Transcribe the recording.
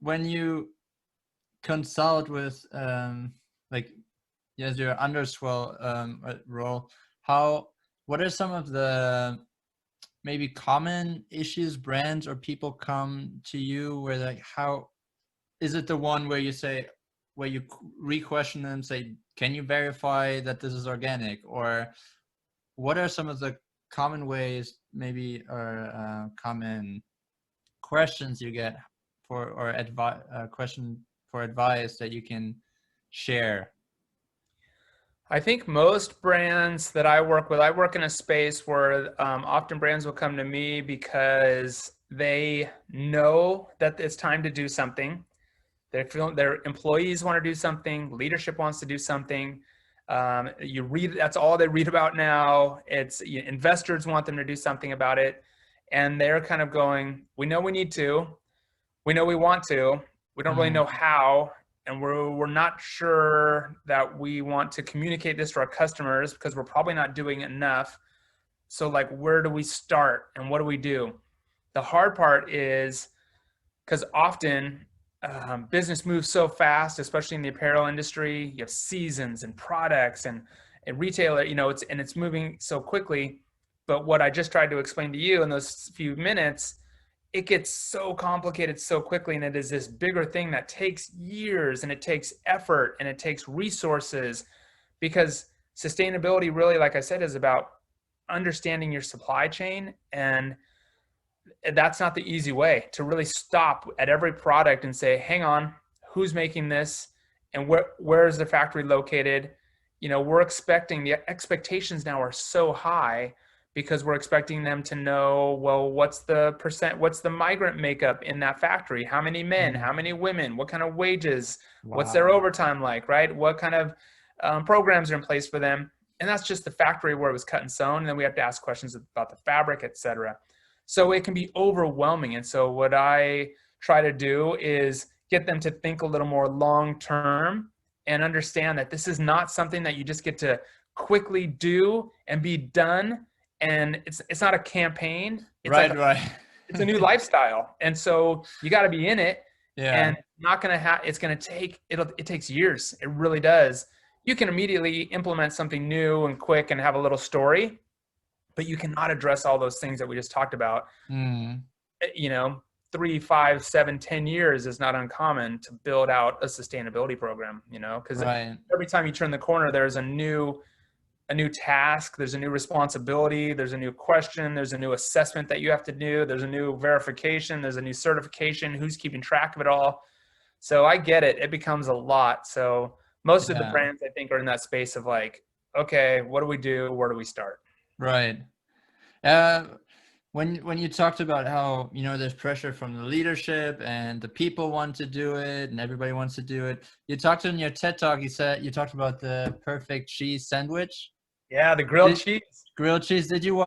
when you consult with like as your Underswell role, what are some of the maybe common issues brands or people come to you where like, how is it the one where you say, where you re-question them, say, can you verify that this is organic? Or what are some of the common ways maybe, or common questions you get for, or question for advice that you can share? I think most brands that I work with, I work in a space where often brands will come to me because they know that it's time to do something. They feel their employees want to do something, leadership wants to do something. You read, that's all they read about now. It's investors want them to do something about it. And they're kind of going, we know we need to, we know we want to, we don't really know how. And we're not sure that we want to communicate this to our customers because we're probably not doing enough. So like, where do we start and what do we do? The hard part is because often business moves so fast, especially in the apparel industry. You have seasons and products and retailer, it's moving so quickly. But what I just tried to explain to you in those few minutes, it gets so complicated so quickly, and it is this bigger thing that takes years, and it takes effort, and it takes resources, because sustainability really, like I said, is about understanding your supply chain. And that's not the easy way to really stop at every product and say, hang on, who's making this and where is the factory located? We're expecting, the expectations now are so high because we're expecting them to know, well, what's the migrant makeup in that factory? How many men, how many women, what kind of wages, what's their overtime like, right? What kind of programs are in place for them? And that's just the factory where it was cut and sewn. And then we have to ask questions about the fabric, et cetera. So it can be overwhelming. And so what I try to do is get them to think a little more long-term and understand that this is not something that you just get to quickly do and be done. And it's not a campaign. It's right. It's a new lifestyle. And so you got to be in it. Yeah. And not going to it's going to take, it takes years. It really does. You can immediately implement something new and quick and have a little story, but you cannot address all those things that we just talked about. 3, 5, 7, 10 years is not uncommon to build out a sustainability program, because every time you turn the corner, there's a new task, there's a new responsibility, there's a new question, there's a new assessment that you have to do, there's a new verification, there's a new certification, who's keeping track of it all. So I get it. It becomes a lot. So most of the brands, I think, are in that space of like, okay, what do we do? Where do we start? Right. When you talked about how, there's pressure from the leadership and the people want to do it and everybody wants to do it. You talked in your TED Talk, you talked about the perfect cheese sandwich. Yeah, the grilled cheese. Grilled cheese. Did you